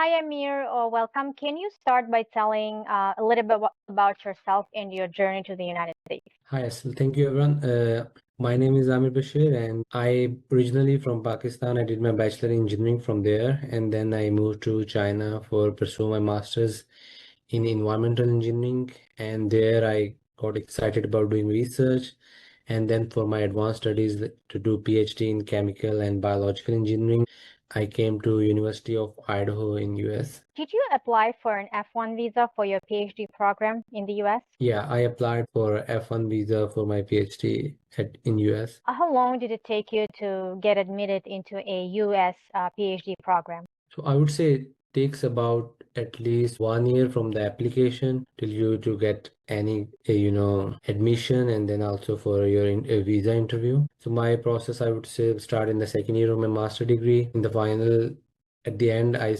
Hi, Amir. Welcome. Can you start by telling a little bit about yourself and your journey to the United States? Hi, Asil. Thank you, everyone. My name is Aamir Bashir, and I originally from Pakistan. I did my bachelor in engineering from there, and then I moved to China for pursue my master's in environmental engineering. And there I got excited about doing research, and then for my advanced studies to do Ph.D. in chemical and biological engineering, I came to University of Idaho in US. Did you apply for an F-1 visa for your PhD program in the US? Yeah, I applied for F-1 visa for my PhD in US. How long did it take you to get admitted into a US PhD program? So I would say it takes about at least 1 year from the application till you to get any admission, and then also for your visa interview. So my process, I would say, start in the second year of my master degree. In the final, at the end, I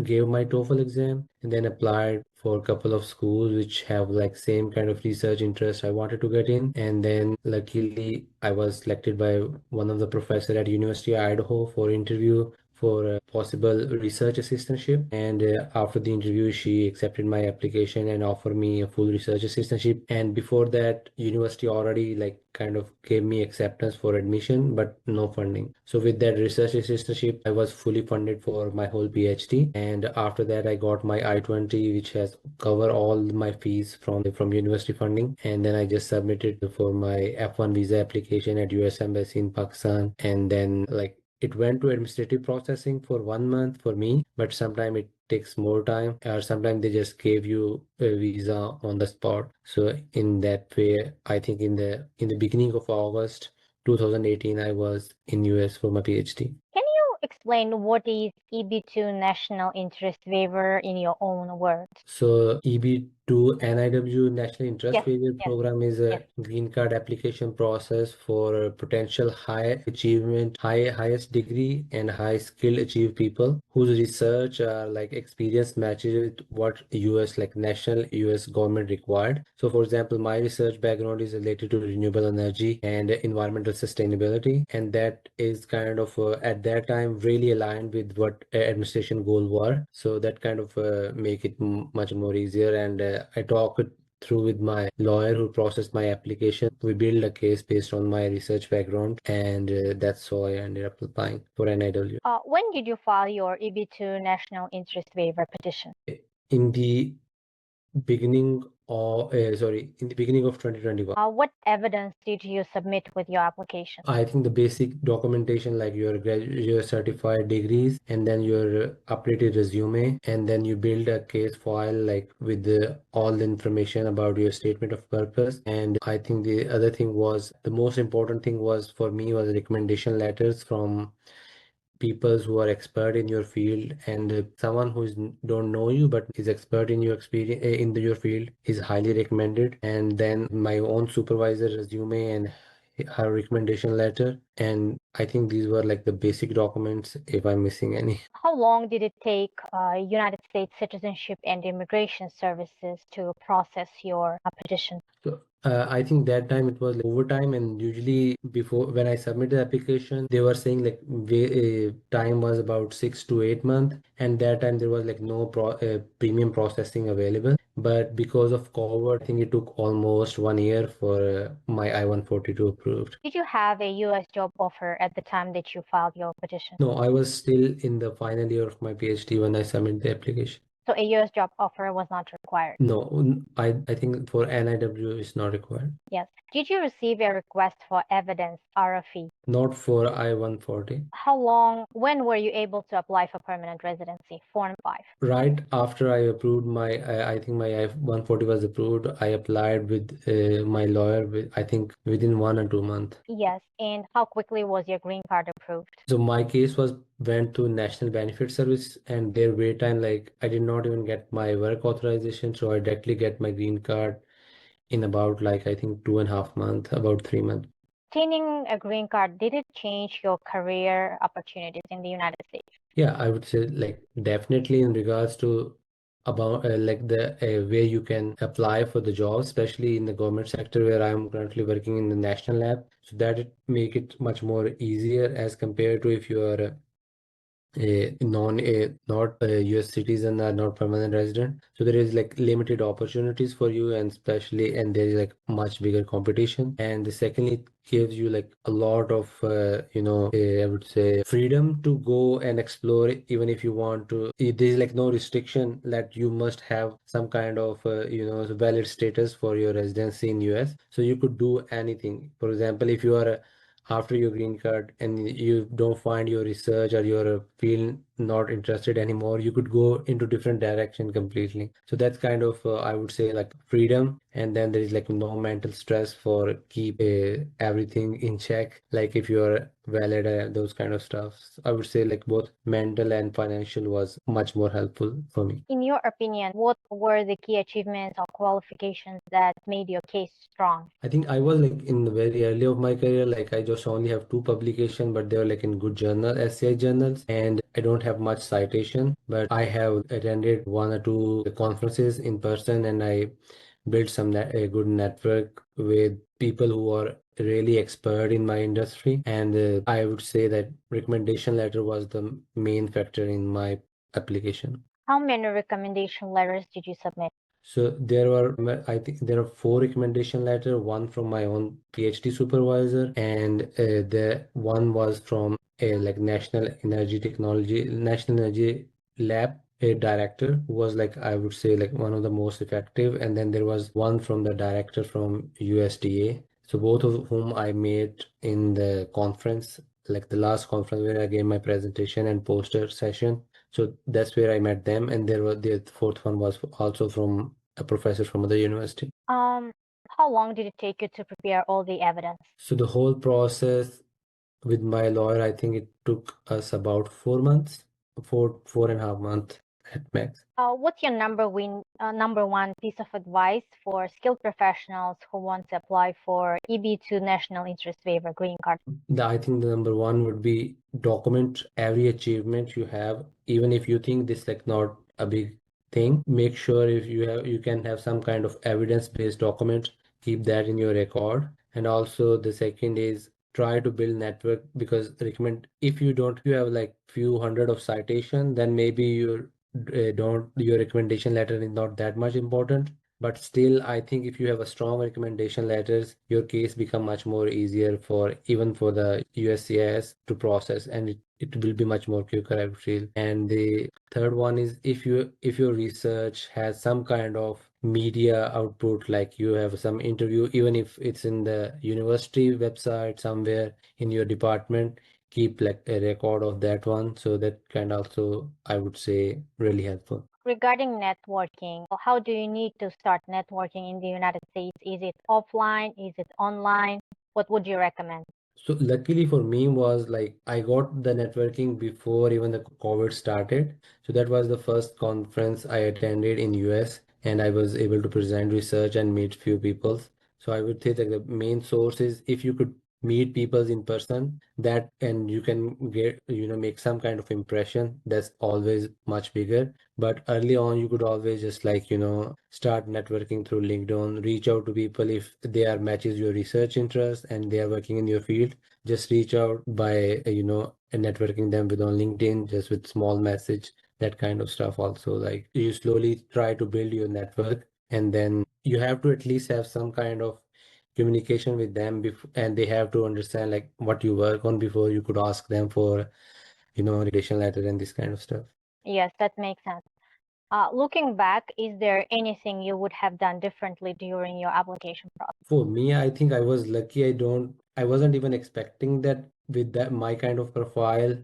gave my TOEFL exam, and then applied for a couple of schools which have like same kind of research interest I wanted to get in. And then luckily I was selected by one of the professor at University of Idaho for interview for a possible research assistantship. And after the interview, she accepted my application and offered me a full research assistantship. And before that, university already like kind of gave me acceptance for admission, but no funding. So with that research assistantship, I was fully funded for my whole PhD. And after that, I got my I-20, which has cover all my fees from university funding. And then I just submitted for my F-1 visa application at US Embassy in Pakistan. And then like it went to administrative processing for 1 month for me, but sometimes it takes more time, or sometimes they just gave you a visa on the spot. So in that way, I think in the beginning of August 2018, I was in US for my PhD. Can you explain what is EB-2 National Interest Waiver in your own words? So EB-2 NIW National Interest Yes, Waiver yes, program is a yes. green card application process for potential high achievement, highest degree and high skill achieved people whose research like experience matches with what US like national US government required. So for example, my research background is related to renewable energy and environmental sustainability, and that is kind of at that time really aligned with what administration goal were. So that kind of make it much more easier. And I talk it through with my lawyer who processed my application. We build a case based on my research background, and that's how I ended up applying for NIW. When did you file your EB-2 National Interest Waiver petition? In the beginning in the beginning of 2021. What evidence did you submit with your application? I think the basic documentation like your certified degrees, and then your updated resume, and then you build a case file like with all the information about your statement of purpose. And I think the other thing was, the most important thing was for me was recommendation letters from people who are expert in your field. And someone who don't know you but is expert in your experience your field is highly recommended. And then my own supervisor resume and her recommendation letter. And I think these were like the basic documents, if I'm missing any. How long did it take United States Citizenship and Immigration Services to process your petition? So I think that time it was like overtime, and usually before when I submitted the application, they were saying like time was about 6 to 8 months, and that time there was like no premium processing available. But because of COVID, I think it took almost 1 year for my I-142 approved. Did you have a U.S. job offer at the time that you filed your petition? No, I was still in the final year of my PhD when I submitted the application. So a U.S. job offer was not required? No, I think for NIW it's not required. Yes. Did you receive a request for evidence, RFE? Not for I-140. When were you able to apply for permanent residency, 4 and 5? Right after I approved I think my I-140 was approved, I applied with my lawyer I think within 1 or 2 months. Yes. And how quickly was your green card approved? So my case went to National Benefit Service, and their wait time, like I did not even get my work authorization, so I directly get my green card in about like I think 2.5 months, about 3 months. Obtaining a green card, did it change your career opportunities in the United States? Yeah, I would say like definitely in regards to about like the way you can apply for the job, especially in the government sector where I'm currently working in the national lab. So that it make it much more easier as compared to if you are not a US citizen or not permanent resident. So there is like limited opportunities for you, and there is like much bigger competition. And secondly, it gives you like a lot of I would say freedom to go and explore even if you want to. There's like no restriction that you must have some kind of valid status for your residency in US. So you could do anything. For example, if you are after your green card and you don't find your research or your field not interested anymore, you could go into different direction completely. So that's kind of I would say like freedom, and then there is like no mental stress for keep everything in check, like if you're valid, those kind of stuff. So I would say like both mental and financial was much more helpful for me. In your opinion, what were the key achievements or qualifications that made your case strong? I think I was like in the very early of my career, like I just only have two publications, but they were like in good journal, SCI journals, and I don't have much citation, but I have attended one or two conferences in person, and I built a good network with people who are really expert in my industry. And I would say that recommendation letter was the main factor in my application. How many recommendation letters did you submit? So I think there are four recommendation letter, one from my own PhD supervisor, and the one was from a like National Energy Lab, a director who was like, I would say like one of the most effective. And then there was one from the director from USDA. So both of whom I met in the conference, like the last conference where I gave my presentation and poster session. So that's where I met them, and the fourth one was also from a professor from other university. How long did it take you to prepare all the evidence? So the whole process with my lawyer, I think it took us about 4 months, 4.5 months at max. What's your number one piece of advice for skilled professionals who want to apply for EB-2 National Interest Waiver green card? I think the number one would be document every achievement you have, even if you think this like not a big thing. Make sure if you can have some kind of evidence-based document, keep that in your record. And also the second is try to build network, because recommend if you have like few hundred of citation, then maybe your recommendation letter is not that much important. But still, I think if you have a strong recommendation letters, your case become much more easier for even for the USCIS to process, and it will be much more quicker, I feel. And the third one is if your research has some kind of media output, like you have some interview, even if it's in the university website somewhere in your department, keep like a record of that one. So that can also, I would say, really helpful. Regarding networking, how do you need to start networking in the United States? Is it offline? Is it online? What would you recommend? So luckily for me was like I got the networking before even the COVID started. So that was the first conference I attended in US, and I was able to present research and meet few people. So I would say that the main source is if you could meet people in person, that and you can get make some kind of impression, that's always much bigger. But early on you could always just like start networking through LinkedIn, reach out to people if they are matches your research interest and they are working in your field. Just reach out by networking them with on LinkedIn, just with small message, that kind of stuff. Also, like you slowly try to build your network, and then you have to at least have some kind of communication with them before, and they have to understand like what you work on before you could ask them for recommendation letter and this kind of stuff. Yes, that makes sense. Looking back, is there anything you would have done differently during your application process? For me, I think I was lucky. I wasn't even expecting that with that my kind of profile,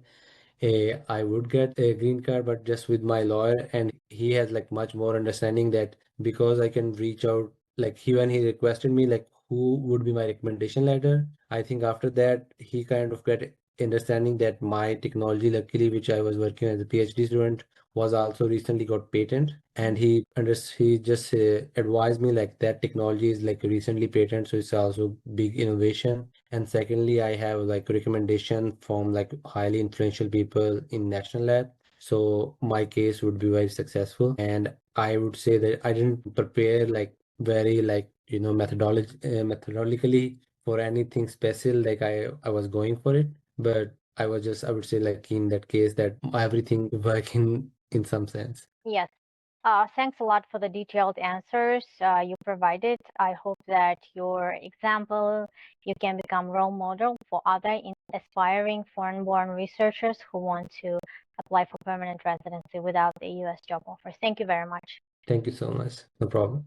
I would get a green card. But just with my lawyer, and he has like much more understanding that because I can reach out, like when he requested me like who would be my recommendation letter, I think after that he kind of got understanding that my technology, luckily, which I was working as a PhD student, was also recently got patent, and he just advised me like that technology is like recently patent, so it's also big innovation. And secondly, I have like recommendation from like highly influential people in national lab, so my case would be very successful. And I would say that I didn't prepare like very like methodologically for anything special, like I was going for it, but I was just, I would say, like in that case, that everything working in some sense. Yes. Thanks a lot for the detailed answers you provided. I hope that your example, you can become role model for other aspiring foreign-born researchers who want to apply for permanent residency without a U.S. job offer. Thank you very much. Thank you so much. No problem.